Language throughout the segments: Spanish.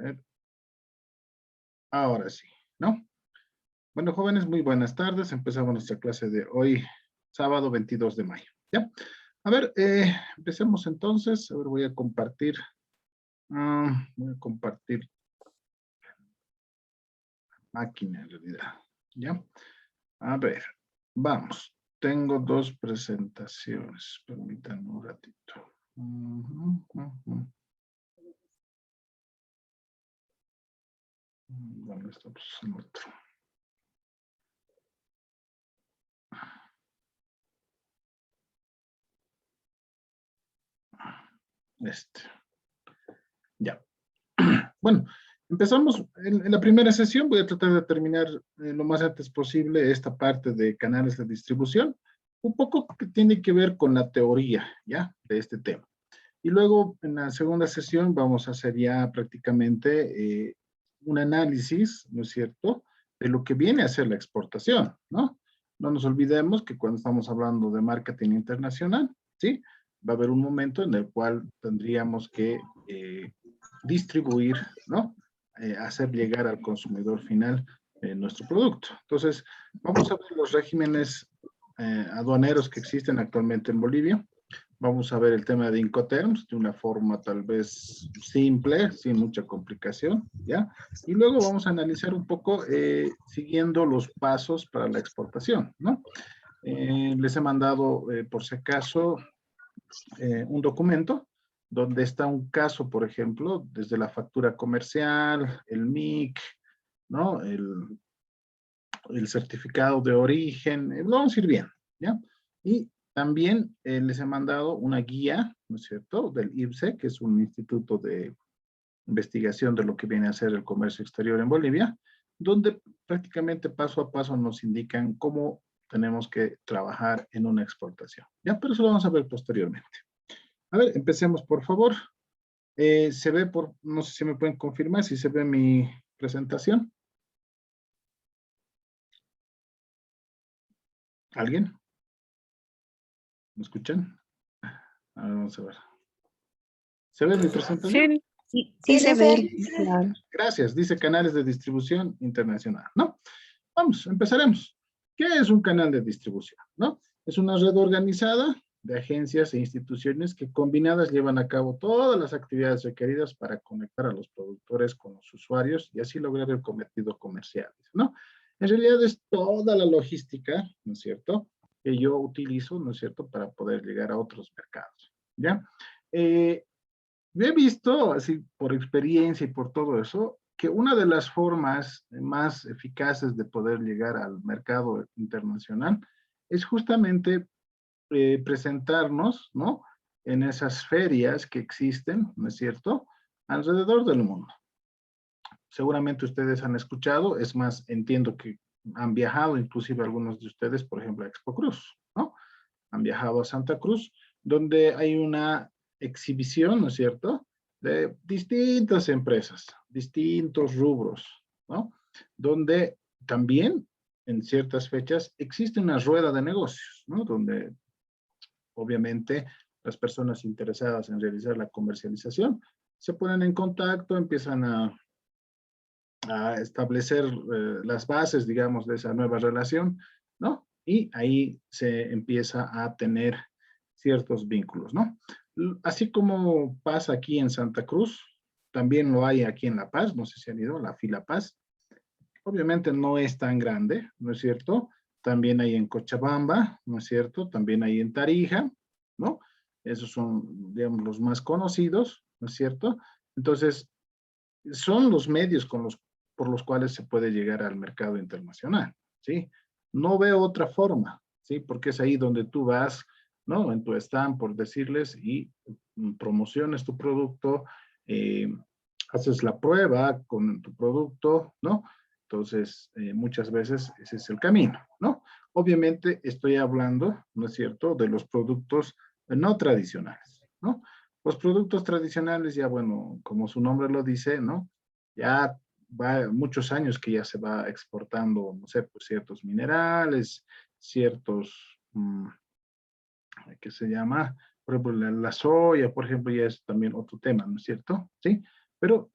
ver. Ahora sí, ¿no? Bueno, jóvenes, muy buenas tardes. Empezamos nuestra clase de hoy, sábado 22 de mayo. ¿Ya? A ver, empecemos entonces. A ver, voy a compartir máquina en realidad. ¿Ya? A ver, vamos. Tengo dos presentaciones. Permítanme un ratito. ¿Dónde está? Pues el otro. Ya. Bueno, empezamos en la primera sesión. Voy a tratar de terminar lo más antes posible esta parte de canales de distribución, un poco que tiene que ver con la teoría, ¿ya? De este tema. Y luego en la segunda sesión vamos a hacer ya prácticamente un análisis, ¿no es cierto?, de lo que viene a ser la exportación, ¿no? No nos olvidemos que cuando estamos hablando de marketing internacional, ¿sí? Va a haber un momento en el cual tendríamos que distribuir, ¿no? Hacer llegar al consumidor final nuestro producto. Entonces, vamos a ver los regímenes aduaneros que existen actualmente en Bolivia. Vamos a ver el tema de Incoterms de una forma tal vez simple, sin mucha complicación, ¿ya? Y luego vamos a analizar un poco siguiendo los pasos para la exportación, ¿no? Les he mandado, por si acaso, un documento donde está un caso, por ejemplo, desde la factura comercial, el MIC, ¿no? El certificado de origen, lo vamos a ir bien, ¿ya? Y también les he mandado una guía, ¿no es cierto?, del IPSE, que es un instituto de investigación de lo que viene a ser el comercio exterior en Bolivia, donde prácticamente paso a paso nos indican cómo tenemos que trabajar en una exportación. Ya, pero eso lo vamos a ver posteriormente. A ver, empecemos por favor. Se ve no sé si me pueden confirmar si se ve mi presentación. ¿Alguien? ¿Me escuchan? A ver, vamos a ver. ¿Se ve mi presentación? Sí, sí se ve. Claro. Gracias. Dice canales de distribución internacional, ¿no? Vamos, empezaremos. ¿Qué es un canal de distribución? ¿No? Es una red organizada de agencias e instituciones que combinadas llevan a cabo todas las actividades requeridas para conectar a los productores con los usuarios y así lograr el cometido comercial, ¿no? En realidad es toda la logística, ¿no es cierto?, que yo utilizo, ¿no es cierto?, para poder llegar a otros mercados, ¿ya? Yo he visto, así por experiencia y por todo eso, que una de las formas más eficaces de poder llegar al mercado internacional es justamente presentarnos, ¿no?, en esas ferias que existen, ¿no es cierto?, alrededor del mundo. Seguramente ustedes han escuchado, es más, entiendo que han viajado, inclusive algunos de ustedes, por ejemplo, a Expo Cruz, ¿no? Han viajado a Santa Cruz, donde hay una exhibición, ¿no es cierto?, de distintas empresas, distintos rubros, ¿no? Donde también en ciertas fechas existe una rueda de negocios, ¿no? Donde obviamente las personas interesadas en realizar la comercialización se ponen en contacto, empiezan a establecer las bases, digamos, de esa nueva relación, ¿no? Y ahí se empieza a tener ciertos vínculos, ¿no? Así como pasa aquí en Santa Cruz, también lo hay aquí en La Paz, no sé si han ido a la Fila Paz. Obviamente no es tan grande, ¿no es cierto? También hay en Cochabamba, ¿no es cierto? También hay en Tarija, ¿no? Esos son, digamos, los más conocidos, ¿no es cierto? Entonces, son los medios por los cuales se puede llegar al mercado internacional, ¿sí? No veo otra forma, ¿sí? Porque es ahí donde tú vas, ¿no? En tu stand, por decirles, y promociones tu producto, eh, haces la prueba con tu producto, ¿no? Entonces, muchas veces ese es el camino, ¿no? Obviamente estoy hablando, ¿no es cierto?, de los productos no tradicionales, ¿no? Los productos tradicionales, ya bueno, como su nombre lo dice, ¿no? Ya va muchos años que ya se va exportando, no sé, pues ciertos minerales, ciertos, ¿qué se llama? Por ejemplo, la soya, por ejemplo, ya es también otro tema, ¿no es cierto? Sí, pero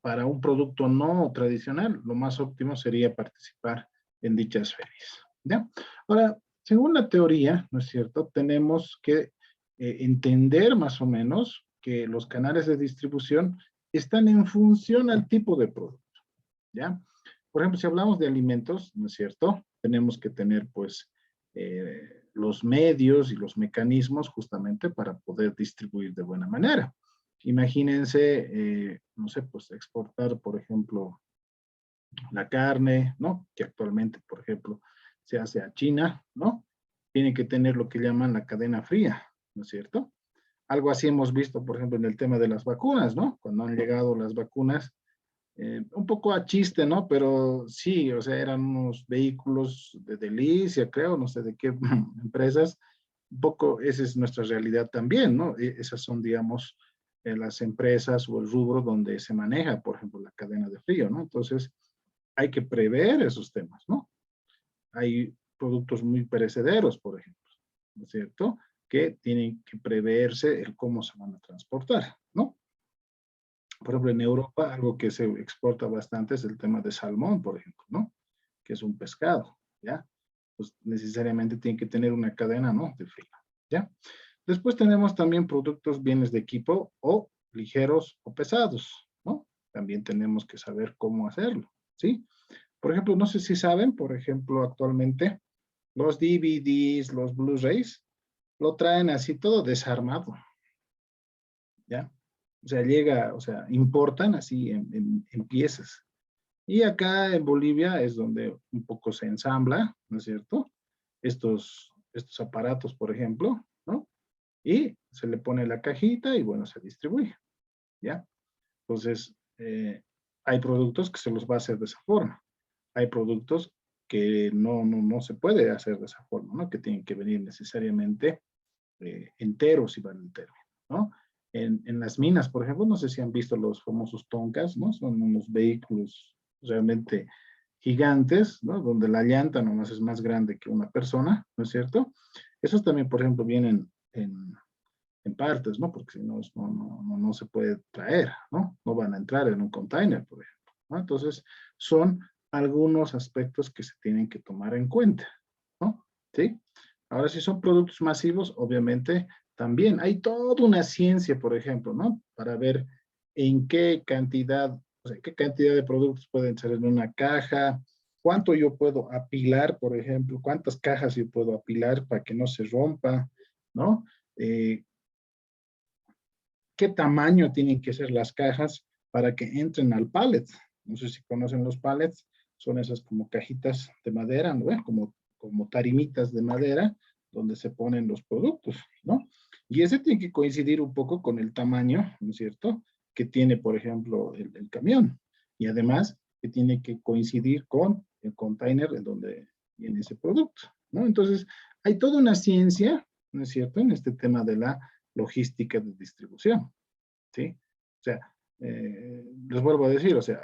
para un producto no tradicional, lo más óptimo sería participar en dichas ferias, ¿ya? Ahora, según la teoría, ¿no es cierto? Tenemos que entender más o menos que los canales de distribución están en función al tipo de producto, ¿ya? Por ejemplo, si hablamos de alimentos, ¿no es cierto? Tenemos que tener, pues, los medios y los mecanismos justamente para poder distribuir de buena manera. Imagínense, no sé, pues exportar, por ejemplo, la carne, ¿no? Que actualmente, por ejemplo, se hace a China, ¿no? Tiene que tener lo que llaman la cadena fría, ¿no es cierto? Algo así hemos visto, por ejemplo, en el tema de las vacunas, ¿no? Cuando han llegado las vacunas, un poco a chiste, ¿no? Pero sí, o sea, eran unos vehículos de Delicia, creo, no sé de qué empresas. Un poco esa es nuestra realidad también, ¿no? Esas son, digamos, las empresas o el rubro donde se maneja, por ejemplo, la cadena de frío, ¿no? Entonces, hay que prever esos temas, ¿no? Hay productos muy perecederos, por ejemplo, ¿no es cierto? Que tienen que preverse el cómo se van a transportar, ¿no? Por ejemplo, en Europa, algo que se exporta bastante es el tema de salmón, por ejemplo, ¿no? Que es un pescado, ¿ya? Pues necesariamente tiene que tener una cadena, ¿no? De frío, ¿ya? Después tenemos también productos, bienes de equipo o ligeros o pesados, ¿no? También tenemos que saber cómo hacerlo, ¿sí? Por ejemplo, no sé si saben, por ejemplo, actualmente los DVDs, los Blu-rays, lo traen así todo desarmado, ¿ya? O sea, llega, o sea, importan así en piezas. Y acá en Bolivia es donde un poco se ensambla, ¿no es cierto? Estos aparatos, por ejemplo, ¿no? Y se le pone la cajita y bueno, se distribuye, ¿ya? Entonces, hay productos que se los va a hacer de esa forma. Hay productos que no se puede hacer de esa forma, ¿no? Que tienen que venir necesariamente enteros, si van enteros, ¿no? En las minas, por ejemplo, no sé si han visto los famosos toncas, ¿no? Son unos vehículos realmente gigantes, ¿no? Donde la llanta nomás es más grande que una persona, ¿no es cierto? Esos también, por ejemplo, vienen en partes, ¿no? Porque si no, no se puede traer, ¿no? No van a entrar en un container, por ejemplo, ¿no? Entonces, son algunos aspectos que se tienen que tomar en cuenta, ¿no? ¿Sí? Ahora, si son productos masivos, obviamente también hay toda una ciencia, por ejemplo, ¿no? Para ver en qué cantidad, o sea, qué cantidad de productos pueden ser en una caja, cuánto yo puedo apilar, por ejemplo, cuántas cajas yo puedo apilar para que no se rompa, ¿no? ¿Qué tamaño tienen que ser las cajas para que entren al pallet? No sé si conocen los pallets, son esas como cajitas de madera, ¿no? Como tarimitas de madera donde se ponen los productos, ¿no? Y ese tiene que coincidir un poco con el tamaño, ¿no es cierto?, que tiene, por ejemplo, el camión. Y además, que tiene que coincidir con el container en donde viene ese producto, ¿no? Entonces, hay toda una ciencia, ¿no es cierto?, en este tema de la logística de distribución, ¿sí? O sea, les vuelvo a decir, o sea,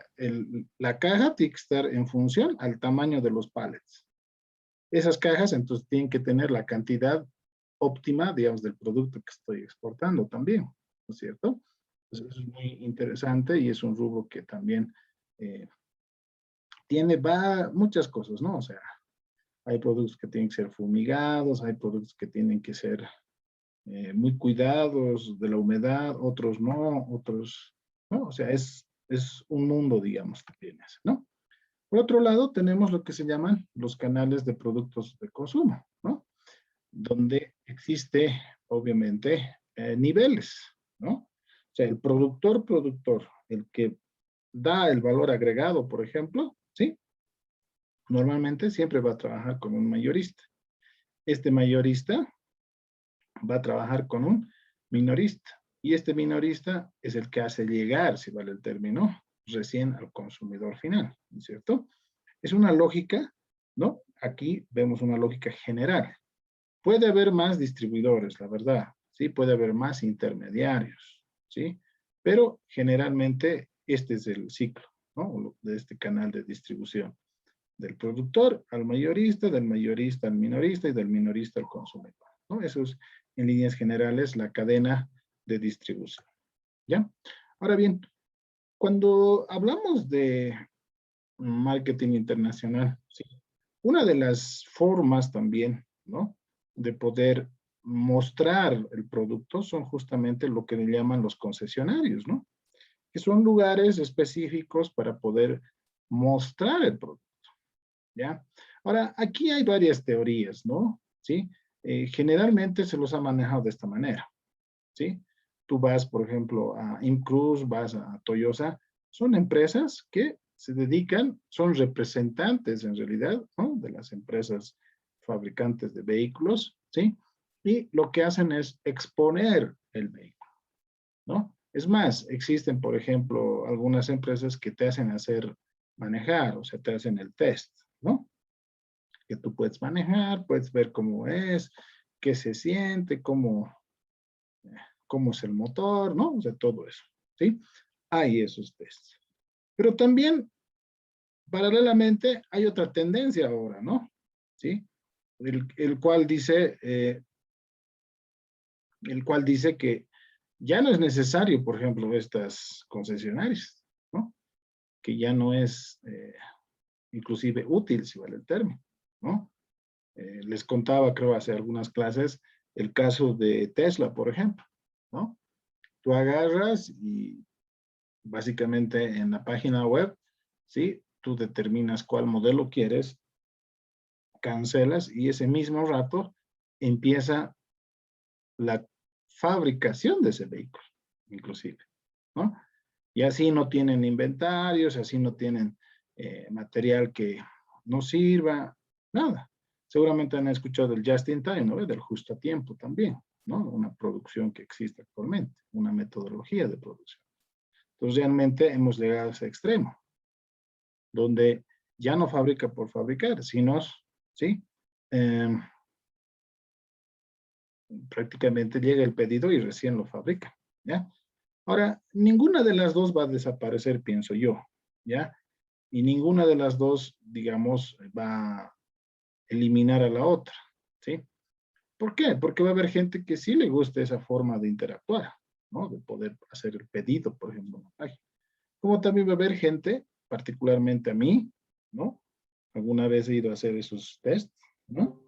la caja tiene que estar en función al tamaño de los pallets. Esas cajas entonces tienen que tener la cantidad óptima, digamos, del producto que estoy exportando también, ¿no es cierto? Entonces, eso es muy interesante y es un rubro que también eh, muchas cosas, ¿no? O sea, hay productos que tienen que ser fumigados, hay productos que tienen que ser muy cuidados de la humedad, otros no, otros, ¿no? O sea, es un mundo, digamos, que tienes, ¿no? Por otro lado, tenemos lo que se llaman los canales de productos de consumo, ¿no? Donde existe, obviamente, niveles, ¿no? O sea, el productor, el que da el valor agregado, por ejemplo, ¿sí? Normalmente siempre va a trabajar con un mayorista. Este mayorista va a trabajar con un minorista. Y este minorista es el que hace llegar, si vale el término, recién al consumidor final, ¿no es cierto? Es una lógica, ¿no? Aquí vemos una lógica general. Puede haber más distribuidores, la verdad, ¿sí? Puede haber más intermediarios, ¿sí? Pero generalmente este es el ciclo, ¿no? De este canal de distribución. Del productor al mayorista, del mayorista al minorista y del minorista al consumidor, ¿no? Eso es, en líneas generales, la cadena de distribución, ¿ya? Ahora bien, Cuando hablamos de marketing internacional, sí, una de las formas también, ¿no? De poder mostrar el producto son justamente lo que le llaman los concesionarios, ¿no? Que son lugares específicos para poder mostrar el producto, ¿ya? Ahora, aquí hay varias teorías, ¿no? ¿Sí? Generalmente se los ha manejado de esta manera, ¿sí? Tú vas, por ejemplo, a Incruz, vas a Toyota, son empresas que se dedican, son representantes en realidad, ¿no? De las empresas fabricantes de vehículos, ¿sí? Y lo que hacen es exponer el vehículo, ¿no? Es más, existen, por ejemplo, algunas empresas que te hacen hacer manejar, o sea, te hacen el test, ¿no? Que tú puedes manejar, puedes ver cómo es, qué se siente, cómo es el motor, ¿no? O sea, todo eso, ¿sí? Hay esos tests. Pero también, paralelamente, hay otra tendencia ahora, ¿no? ¿Sí? El cual dice que ya no es necesario, por ejemplo, estas concesionarias, ¿no? Que ya no es inclusive útil, si vale el término, ¿no? Les contaba, creo, hace algunas clases, el caso de Tesla, por ejemplo, ¿no? Tú agarras y básicamente en la página web, ¿sí? Tú determinas cuál modelo quieres, cancelas y ese mismo rato empieza la fabricación de ese vehículo, inclusive, ¿no? Y así no tienen inventarios, así no tienen material que no sirva, nada. Seguramente han escuchado del just in time, ¿no? Del justo a tiempo también, ¿no? Una producción que existe actualmente, una metodología de producción. Entonces realmente hemos llegado a ese extremo, donde ya no fabrica por fabricar, sino, ¿sí? Eh, prácticamente llega el pedido y recién lo fabrica, ¿ya? Ahora, ninguna de las dos va a desaparecer, pienso yo, ¿ya? Y ninguna de las dos, digamos, va a eliminar a la otra, ¿sí? ¿Por qué? Porque va a haber gente que sí le gusta esa forma de interactuar, ¿no? De poder hacer el pedido, por ejemplo, en la página. Como también va a haber gente, particularmente a mí, ¿no? Alguna vez he ido a hacer esos tests, ¿no?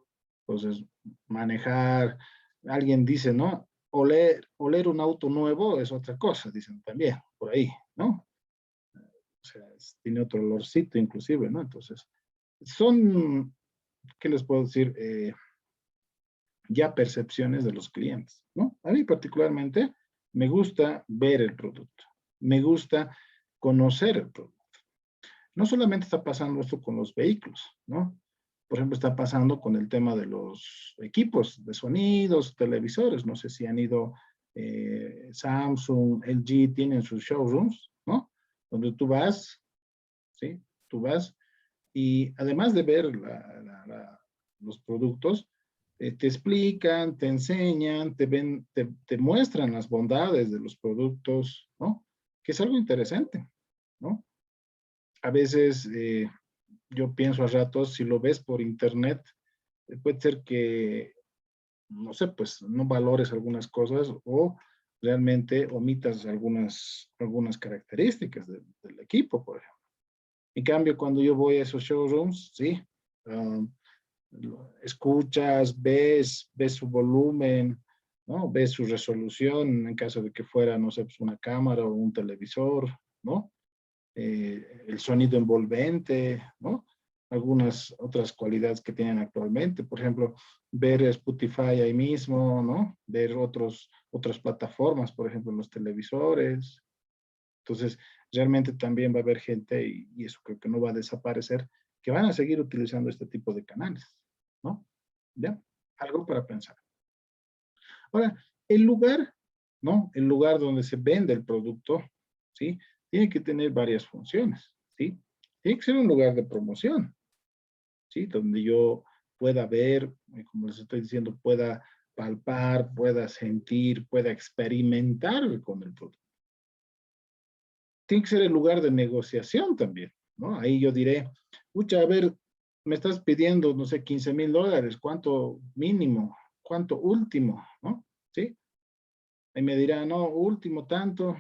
Entonces, manejar, alguien dice, ¿no? Oler un auto nuevo es otra cosa, dicen también, por ahí, ¿no? O sea, tiene otro olorcito inclusive, ¿no? Entonces, son, ¿qué les puedo decir? Ya percepciones de los clientes, ¿no? A mí particularmente me gusta ver el producto, me gusta conocer el producto. No solamente está pasando esto con los vehículos, ¿no? Por ejemplo, está pasando con el tema de los equipos de sonidos, televisores. No sé si han ido Samsung, LG, tienen sus showrooms, ¿no? Donde tú vas, ¿sí? Tú vas y además de ver los productos, te explican, te enseñan, te muestran las bondades de los productos, ¿no? Que es algo interesante, ¿no? A veces yo pienso a ratos, si lo ves por internet, puede ser que, no sé, pues no valores algunas cosas o realmente omitas algunas características del equipo, por ejemplo. En cambio, cuando yo voy a esos showrooms, sí, um, escuchas, ves su volumen, ¿no? Ves su resolución en caso de que fuera, no sé, pues una cámara o un televisor, ¿no? El sonido envolvente, ¿no? Algunas otras cualidades que tienen actualmente, por ejemplo, ver Spotify ahí mismo, ¿no? Ver otras plataformas, por ejemplo, los televisores. Entonces, realmente también va a haber gente, y eso creo que no va a desaparecer, que van a seguir utilizando este tipo de canales, ¿no? ¿Ya? Algo para pensar. Ahora, el lugar, ¿no? El lugar donde se vende el producto, ¿sí? Tiene que tener varias funciones, ¿sí? Tiene que ser un lugar de promoción, ¿sí? Donde yo pueda ver, como les estoy diciendo, pueda palpar, pueda sentir, pueda experimentar con el producto. Tiene que ser el lugar de negociación también, ¿no? Ahí yo diré, pucha, a ver, me estás pidiendo, no sé, $15,000, ¿cuánto mínimo? ¿Cuánto último? ¿No? ¿Sí? Ahí me dirá, no, último tanto.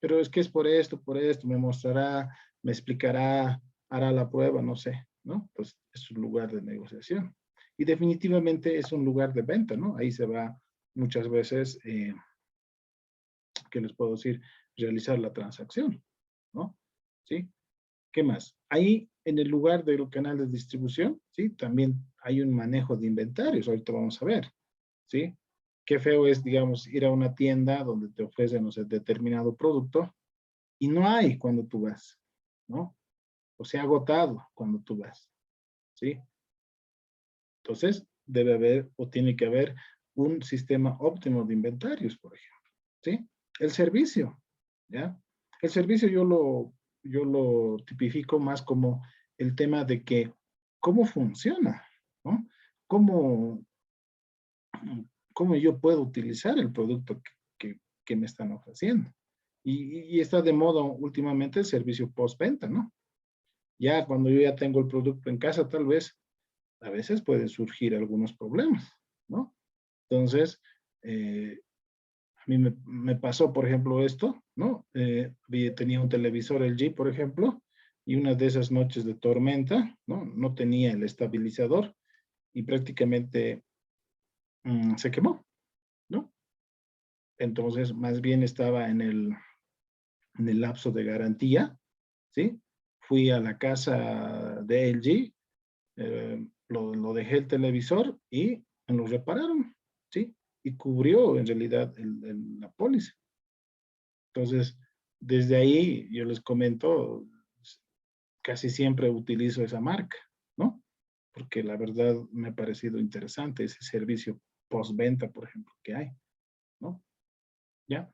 pero es que es por esto, me mostrará, me explicará, hará la prueba, no sé, ¿no? Pues es un lugar de negociación. Y definitivamente es un lugar de venta, ¿no? Ahí se va muchas veces, ¿qué les puedo decir? Realizar la transacción, ¿no? ¿Sí? ¿Qué más? Ahí, en el lugar del canal de distribución, ¿sí? También hay un manejo de inventarios, ahorita vamos a ver, ¿sí? Qué feo es, digamos, ir a una tienda donde te ofrecen, no sé, determinado producto y no hay cuando tú vas, ¿no? O se ha agotado cuando tú vas, ¿sí? Entonces, debe haber o tiene que haber un sistema óptimo de inventarios, por ejemplo, ¿sí? El servicio, ¿ya? El servicio yo lo tipifico más como el tema de que cómo funciona, ¿no? ¿Cómo, cómo yo puedo utilizar el producto que me están ofreciendo? Y está de moda últimamente el servicio postventa, ¿no? Ya cuando yo ya tengo el producto en casa, tal vez a veces pueden surgir algunos problemas, ¿no? Entonces, a mí me pasó, por ejemplo, esto, ¿no? Tenía un televisor LG, por ejemplo, y una de esas noches de tormenta, ¿no? No tenía el estabilizador y prácticamente se quemó, ¿no? Entonces, más bien estaba en el lapso de garantía, ¿sí? Fui a la casa de LG, lo dejé el televisor y me lo repararon, ¿sí? Y cubrió en realidad la póliza. Entonces, desde ahí yo les comento, casi siempre utilizo esa marca, ¿no? Porque la verdad me ha parecido interesante ese servicio postventa, por ejemplo, que hay, ¿no? ¿Ya?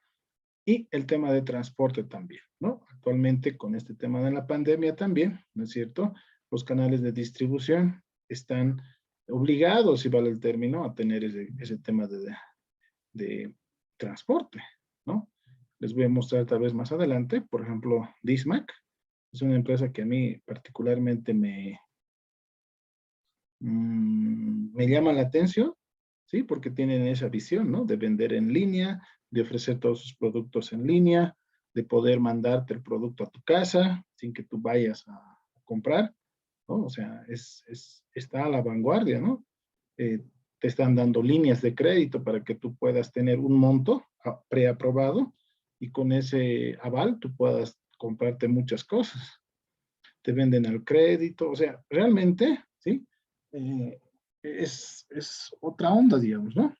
Y el tema de transporte también, ¿no? Actualmente con este tema de la pandemia también, ¿no es cierto? Los canales de distribución están obligados, si vale el término, a tener ese tema de transporte, ¿no? Les voy a mostrar tal vez más adelante, por ejemplo, Dismac, es una empresa que a mí particularmente me llama la atención, ¿sí? Porque tienen esa visión, ¿no? De vender en línea, de ofrecer todos sus productos en línea, de poder mandarte el producto a tu casa sin que tú vayas a comprar, ¿no? O sea, está a la vanguardia, ¿no? Eh, Te están dando líneas de crédito para que tú puedas tener un monto preaprobado y con ese aval tú puedas comprarte muchas cosas. Te venden el crédito, o sea, realmente, ¿sí? Eh, es otra onda, digamos, ¿no?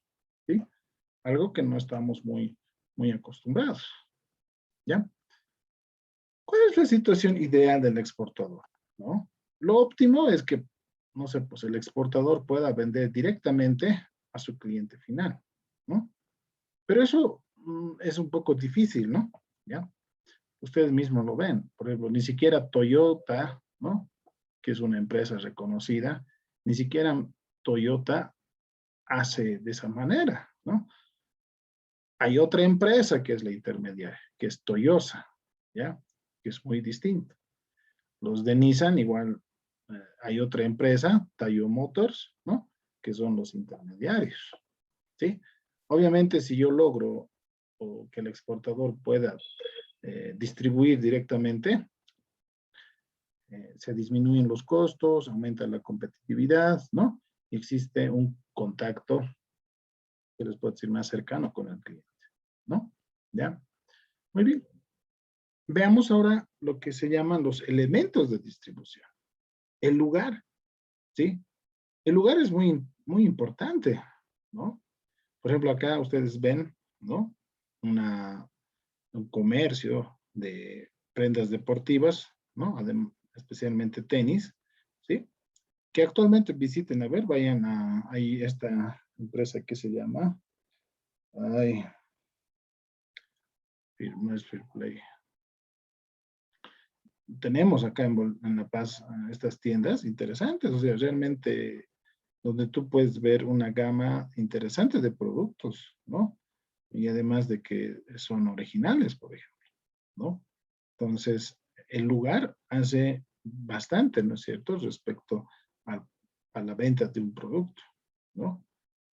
¿Sí? Algo que no estamos muy acostumbrados, ¿ya? ¿Cuál es la situación ideal del exportador? ¿No? Lo óptimo es que, no sé, pues el exportador pueda vender directamente a su cliente final, ¿no? Pero eso es un poco difícil, ¿no? ¿Ya? Ustedes mismos lo ven. Por ejemplo, ni siquiera Toyota, ¿no? Que es una empresa reconocida, ni siquiera Toyota hace de esa manera, ¿no? Hay otra empresa que es la intermediaria, que es Toyosa, ¿ya? Que es muy distinta. Los de Nissan, igual, hay otra empresa, Taiyo Motors, ¿no? Que son los intermediarios, ¿sí? Obviamente, si yo logro o que el exportador pueda distribuir directamente, se disminuyen los costos, aumenta la competitividad, ¿no? Y existe un contacto, que les puedo decir, más cercano con el cliente, ¿no? ¿Ya? Muy bien. Veamos ahora lo que se llaman los elementos de distribución. El lugar, ¿sí? El lugar es muy importante, ¿no? Por ejemplo, acá ustedes ven, ¿no? Un comercio de prendas deportivas, ¿no? Especialmente tenis, ¿sí? Que actualmente visiten, a ver, vayan a ahí esta empresa que se llama, ay, no es Fair Play. Tenemos acá en La Paz estas tiendas interesantes, o sea, realmente donde tú puedes ver una gama interesante de productos, ¿no? Y además de que son originales, por ejemplo, ¿no? Entonces, el lugar hace bastante, ¿no es cierto?, respecto a la venta de un producto, ¿no?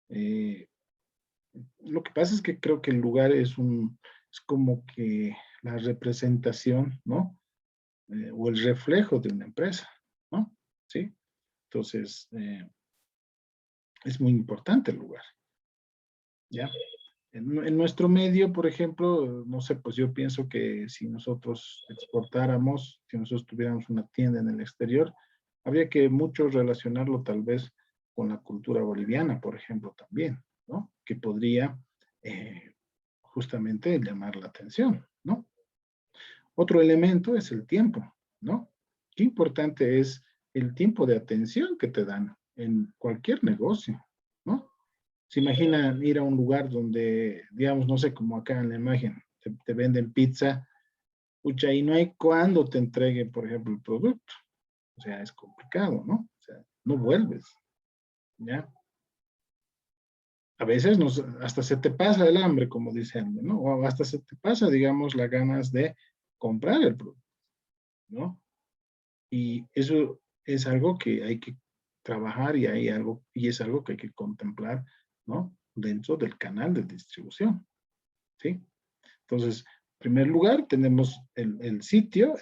Lo que pasa es que creo que el lugar es como que la representación, ¿no? O el reflejo de una empresa, ¿no? ¿Sí? Entonces, es muy importante el lugar, ¿ya? En nuestro medio, por ejemplo, no sé, pues yo pienso que si nosotros exportáramos, si nosotros tuviéramos una tienda en el exterior, habría que mucho relacionarlo tal vez con la cultura boliviana, por ejemplo, también, ¿no? Que podría justamente llamar la atención, ¿no? Otro elemento es el tiempo, ¿no? Qué importante es el tiempo de atención que te dan en cualquier negocio, ¿no? Se imaginan ir a un lugar donde, digamos, no sé, como acá en la imagen, te venden pizza, pucha, y no hay cuándo te entreguen, por ejemplo, el producto. O sea, es complicado, ¿no? O sea, no vuelves, ¿ya? A veces hasta se te pasa el hambre, como dicen, ¿no? O hasta se te pasa, digamos, las ganas de comprar el producto, ¿no? Y eso es algo que hay que trabajar y es algo que hay que contemplar, ¿no? Dentro del canal de distribución, ¿sí? Entonces, en primer lugar, tenemos el sitio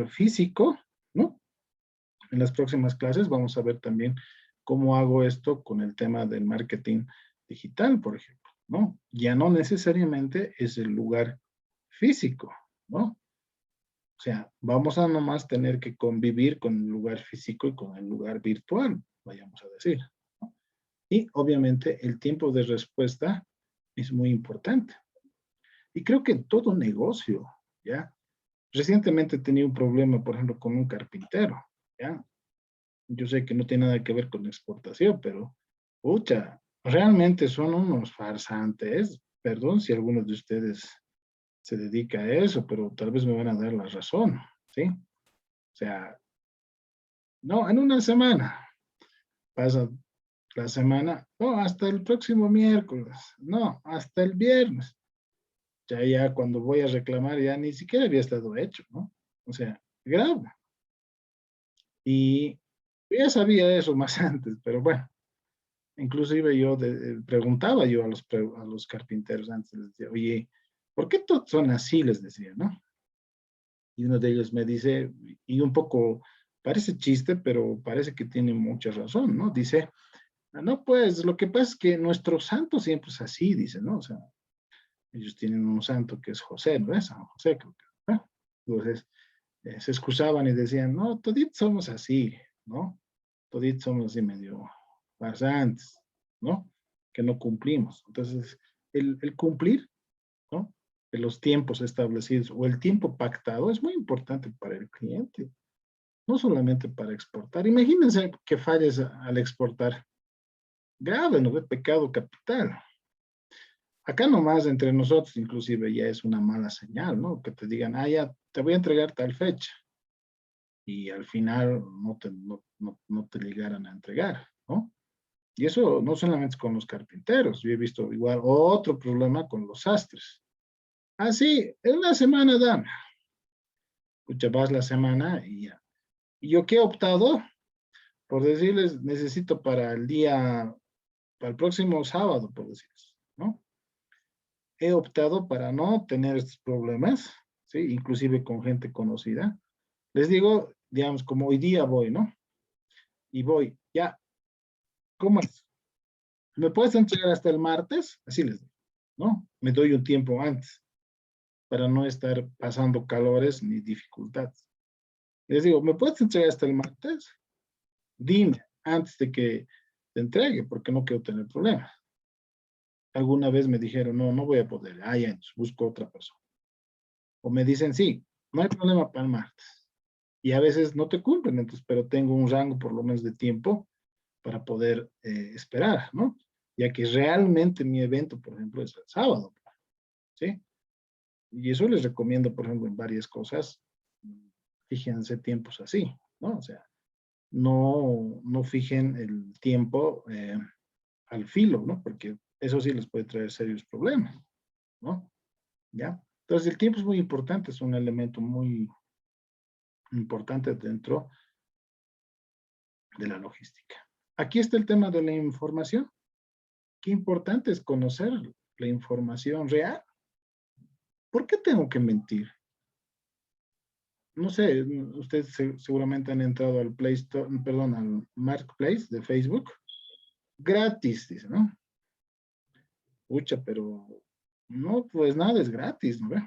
físico, ¿no? En las próximas clases vamos a ver también cómo hago esto con el tema del marketing digital, por ejemplo, ¿no? Ya no necesariamente es el lugar físico, ¿no? O sea, vamos a nomás tener que convivir con el lugar físico y con el lugar virtual, vayamos a decir, ¿no? Y obviamente el tiempo de respuesta es muy importante. Y creo que en todo negocio, ¿ya? Recientemente he tenido un problema, por ejemplo, con un carpintero, ¿ya? Yo sé que no tiene nada que ver con exportación, pero, pucha, realmente son unos farsantes. Perdón si algunos de ustedes se dedica a eso, pero tal vez me van a dar la razón, ¿sí? O sea, no, en una semana, pasa la semana, no, hasta el próximo miércoles, no, hasta el viernes. Ya cuando voy a reclamar ya ni siquiera había estado hecho, ¿no? O sea, grave. Y yo ya sabía eso más antes, pero bueno, inclusive yo preguntaba yo a los carpinteros antes, les decía, oye, ¿por qué todos son así? Les decía, ¿no? Y uno de ellos me dice, y un poco, parece chiste, pero parece que tiene mucha razón, ¿no? Dice, no, pues lo que pasa es que nuestro santo siempre es así, dice, ¿no? O sea, ellos tienen un santo que es José, ¿no es? San José, creo que, ¿no? Entonces, se excusaban y decían, no, toditos somos así, ¿no? Toditos somos así medio farsantes, ¿no? Que no cumplimos. Entonces, el cumplir, ¿no? De los tiempos establecidos o el tiempo pactado es muy importante para el cliente, no solamente para exportar. Imagínense que falles al exportar. Grave, ¿no? De pecado capital. Acá nomás entre nosotros inclusive ya es una mala señal, ¿no? Que te digan, ah, ya, te voy a entregar tal fecha. Y al final no te llegaran a entregar, ¿no? Y eso no solamente con los carpinteros, yo he visto igual otro problema con los sastres. Ah, sí, en una semana dame. Escucha, vas la semana y ya. ¿Y yo qué he optado? Por decirles, necesito para el próximo sábado, por decirles, ¿no? He optado para no tener estos problemas, ¿sí? Inclusive con gente conocida. Les digo, digamos, como hoy día voy, ¿no? Y voy, ya, ¿cómo es? ¿Me puedes entregar hasta el martes? Así les digo, ¿no? Me doy un tiempo antes para no estar pasando calores ni dificultades. Les digo, ¿me puedes entregar hasta el martes? Dime, antes de que te entregue, porque no quiero tener problemas. Alguna vez me dijeron, no, no voy a poder. Ah, ya, entonces busco otra persona. O me dicen, sí, no hay problema para el martes. Y a veces no te cumplen, entonces, pero tengo un rango por lo menos de tiempo para poder esperar, ¿no? Ya que realmente mi evento, por ejemplo, es el sábado, ¿sí? Y eso les recomiendo, por ejemplo, en varias cosas, fíjense tiempos así, ¿no? O sea, no fijen el tiempo al filo, ¿no? Porque eso sí les puede traer serios problemas, ¿no? ¿Ya? Entonces, el tiempo es muy importante, es un elemento muy importante dentro de la logística. Aquí está el tema de la información. Qué importante es conocer la información real. ¿Por qué tengo que mentir? no sé, ustedes seguramente han entrado al Play Store, perdón, al Marketplace de Facebook. Gratis, dice, ¿no? Pucha, pero no, pues nada es gratis, ¿no ve?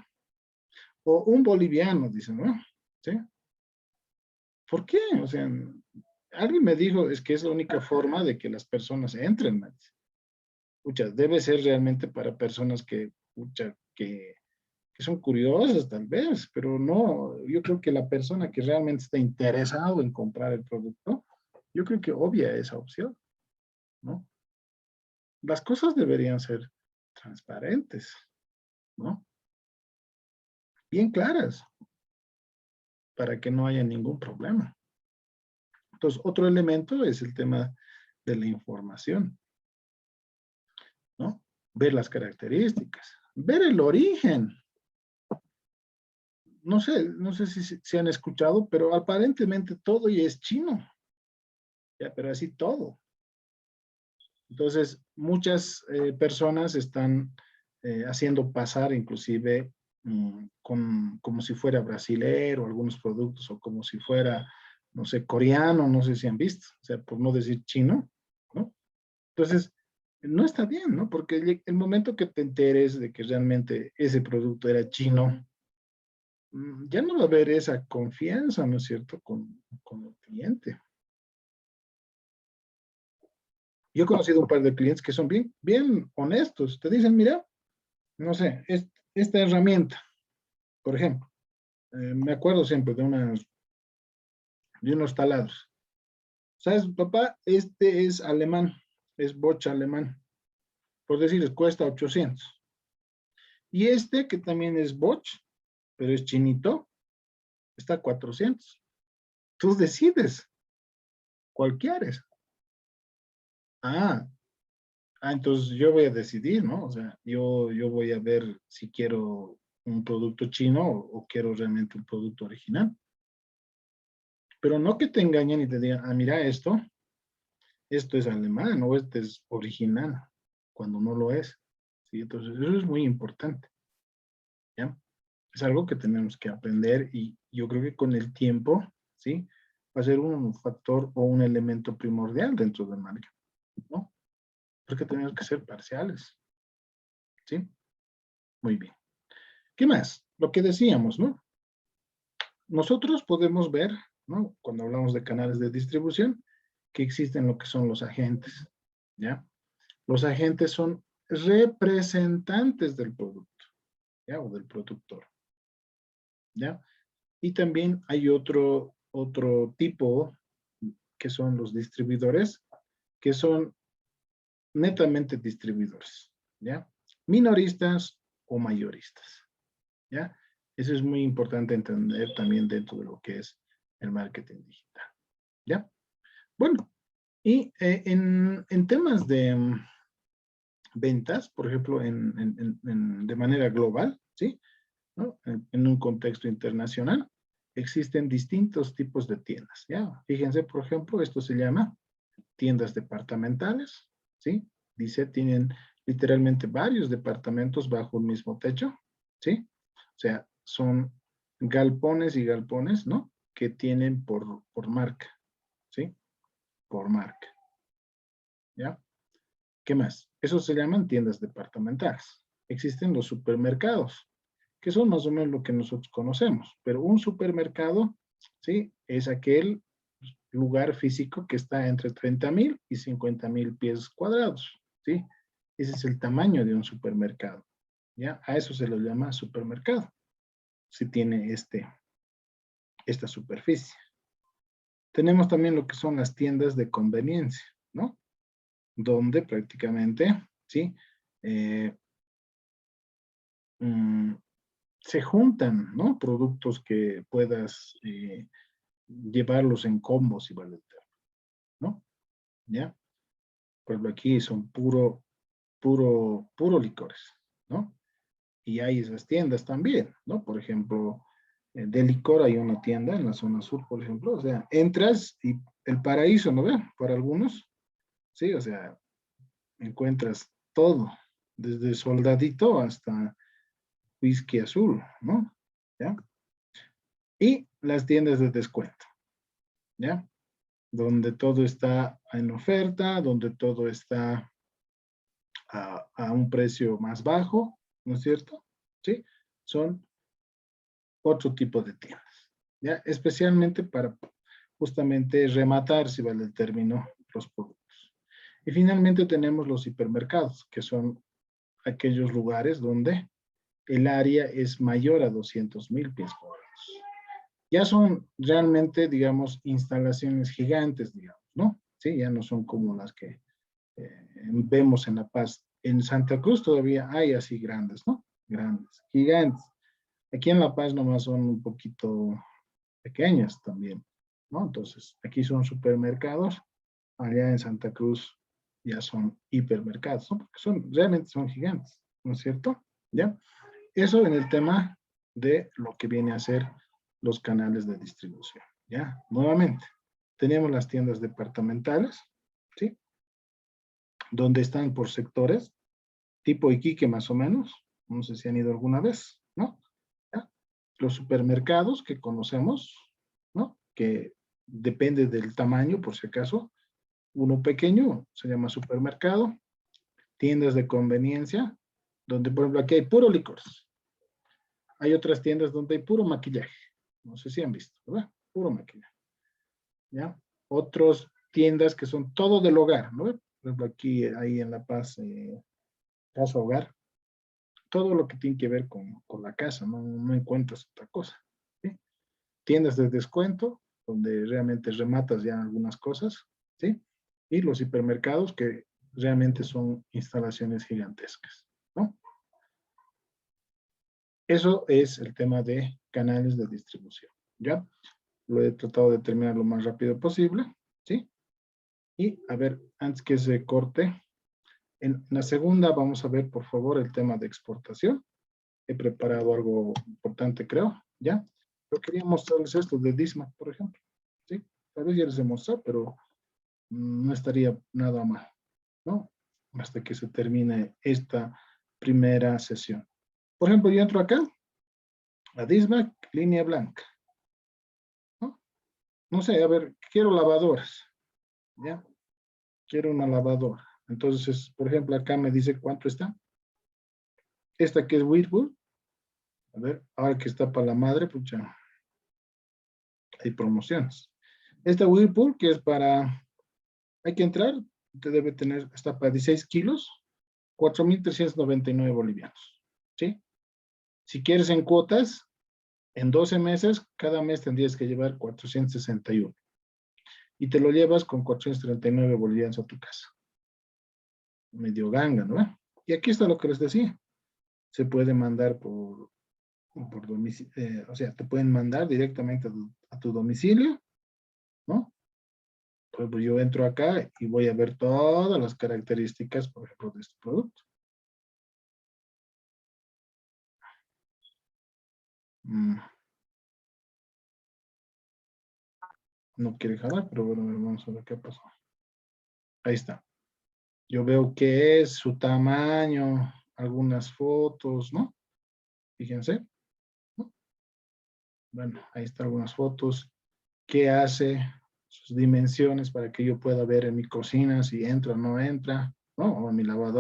O un boliviano, dice, ¿no? ¿Sí? ¿Por qué? O sea, alguien me dijo, es que es la única forma de que las personas entren, ¿no? Pucha, debe ser realmente para personas que, pucha, que son curiosas tal vez, pero no, yo creo que la persona que realmente está interesado en comprar el producto, yo creo que obvia esa opción, ¿no? Las cosas deberían ser transparentes, ¿no? Bien claras, para que no haya ningún problema. Entonces, otro elemento es el tema de la información, ¿no? Ver las características, ver el origen. No sé si han escuchado, pero aparentemente todo ya es chino, ya, pero así todo. Entonces, muchas personas están haciendo pasar inclusive como si fuera brasilero algunos productos o como si fuera, no sé, coreano, no sé si han visto, o sea, por no decir chino, ¿no? Entonces, no está bien, ¿no? Porque el momento que te enteres de que realmente ese producto era chino, ya no va a haber esa confianza, ¿no es cierto?, con el cliente. Yo he conocido un par de clientes que son bien honestos. Te dicen, mira, no sé, esta herramienta, por ejemplo, me acuerdo siempre de unos taladros. ¿Sabes, papá? Este es alemán, es Bosch alemán. Por decir, cuesta 800. Y este, que también es Bosch, pero es chinito, está a 400. Tú decides cuál quieres. Ah, entonces yo voy a decidir, ¿no? O sea, yo voy a ver si quiero un producto chino o quiero realmente un producto original. Pero no que te engañen y te digan, ah, mira esto es alemán o este es original, cuando no lo es. ¿Sí? Entonces, eso es muy importante, ¿ya? Es algo que tenemos que aprender y yo creo que con el tiempo, ¿sí? Va a ser un factor o un elemento primordial dentro del marketing, ¿no? Porque tenemos que ser parciales, ¿sí? Muy bien. ¿Qué más? Lo que decíamos, ¿no? Nosotros podemos ver, ¿no? Cuando hablamos de canales de distribución, que existen lo que son los agentes, ¿ya? Los agentes son representantes del producto, ¿ya? O del productor, ¿ya? Y también hay otro tipo que son los distribuidores, que son netamente distribuidores, ¿ya? Minoristas o mayoristas, ¿ya? Eso es muy importante entender también dentro de lo que es el marketing digital, ¿ya? Bueno, y en temas de ventas, por ejemplo, de manera global, ¿sí? ¿No? En un contexto internacional, existen distintos tipos de tiendas, ¿ya? Fíjense, por ejemplo, esto se llama tiendas departamentales, ¿sí? Dice, tienen literalmente varios departamentos bajo un mismo techo, ¿sí? O sea, son galpones y galpones, ¿no? Que tienen por marca, ¿sí? Por marca, ¿ya? ¿Qué más? Esos se llaman tiendas departamentales. Existen los supermercados, que son más o menos lo que nosotros conocemos, pero un supermercado, ¿sí? Es aquel lugar físico que está entre 30,000 y 50,000 pies cuadrados, ¿sí? Ese es el tamaño de un supermercado, ¿ya? A eso se lo llama supermercado, si tiene esta superficie. Tenemos también lo que son las tiendas de conveniencia, ¿no? Donde prácticamente, ¿sí? Eh, mm, se juntan, ¿no? Productos que puedas llevarlos en combos y vale, ¿no? ¿Ya? Por ejemplo, aquí son puro licores, ¿no? Y hay esas tiendas también, ¿no? Por ejemplo, de licor hay una tienda en la zona sur, por ejemplo, o sea, entras y el paraíso, ¿no ve? Para algunos, sí, o sea, encuentras todo, desde soldadito hasta whisky azul, ¿no? ¿Ya? Y las tiendas de descuento, ¿ya? Donde todo está en oferta, donde todo está a un precio más bajo, ¿no es cierto? ¿Sí? Son otro tipo de tiendas, ¿ya? Especialmente para justamente rematar, si vale el término, los productos. Y finalmente tenemos los hipermercados, que son aquellos lugares donde el área es mayor a 200,000 pies cuadrados. Ya son realmente, digamos, instalaciones gigantes, digamos, ¿no? Sí, ya no son como las que vemos en La Paz. En Santa Cruz todavía hay así grandes, ¿no? Grandes, gigantes. Aquí en La Paz nomás son un poquito pequeñas también, ¿no? Entonces, aquí son supermercados, allá en Santa Cruz ya son hipermercados, ¿no? Porque realmente son gigantes, ¿no es cierto? ¿Ya? Eso en el tema de lo que viene a ser los canales de distribución, ¿ya? Nuevamente, tenemos las tiendas departamentales, ¿sí? Donde están por sectores, tipo Iquique más o menos, no sé si han ido alguna vez, ¿no? ¿Ya? Los supermercados que conocemos, ¿no? Que depende del tamaño, por si acaso. Uno pequeño se llama supermercado, tiendas de conveniencia, donde por ejemplo aquí hay puro licores. Hay otras tiendas donde hay puro maquillaje. No sé si han visto, ¿verdad? Puro maquillaje. ¿Ya? Otras tiendas que son todo del hogar, ¿no? Por ejemplo aquí, ahí en La Paz, Casa Hogar, todo lo que tiene que ver con la casa, no encuentras otra cosa. ¿Sí? Tiendas de descuento, donde realmente rematas ya algunas cosas, ¿sí? Y los hipermercados que realmente son instalaciones gigantescas, ¿no? Eso es el tema de canales de distribución, ¿ya? Lo he tratado de terminar lo más rápido posible, ¿sí? Y a ver, antes que se corte, en la segunda vamos a ver, por favor, el tema de exportación. He preparado algo importante, creo, ¿ya? Yo quería mostrarles esto de Disma, por ejemplo, ¿sí? Tal vez ya les he mostrado, pero no estaría nada mal, ¿no? Hasta que se termine esta primera sesión. Por ejemplo, yo entro acá, a Disma, línea blanca, ¿no? No sé, a ver, quiero lavadoras, ¿ya? Quiero una lavadora. Entonces, por ejemplo, acá me dice cuánto está. Esta que es Whirlpool, a ver, ahora que está para la madre, pucha, hay promociones. Esta Whirlpool, que es para, hay que entrar, usted debe tener, está para 16 kilos, 4,399 bolivianos, ¿sí? Si quieres en cuotas, en 12 meses, cada mes tendrías que llevar 461. Y te lo llevas con 439 bolivianos a tu casa. Medio ganga, ¿no? Y aquí está lo que les decía. Se puede mandar por domicilio, o sea, te pueden mandar directamente a tu domicilio, ¿no? Por ejemplo, yo entro acá y voy a ver todas las características, por ejemplo, de este producto. No quiere jalar, pero bueno, vamos a ver qué pasó. Ahí está. Yo veo qué es su tamaño, algunas fotos, ¿no? Fíjense, ¿no? Bueno, ahí están algunas fotos. ¿Qué hace? Sus dimensiones para que yo pueda ver en mi cocina si entra o no entra, ¿no? O en mi lavadora.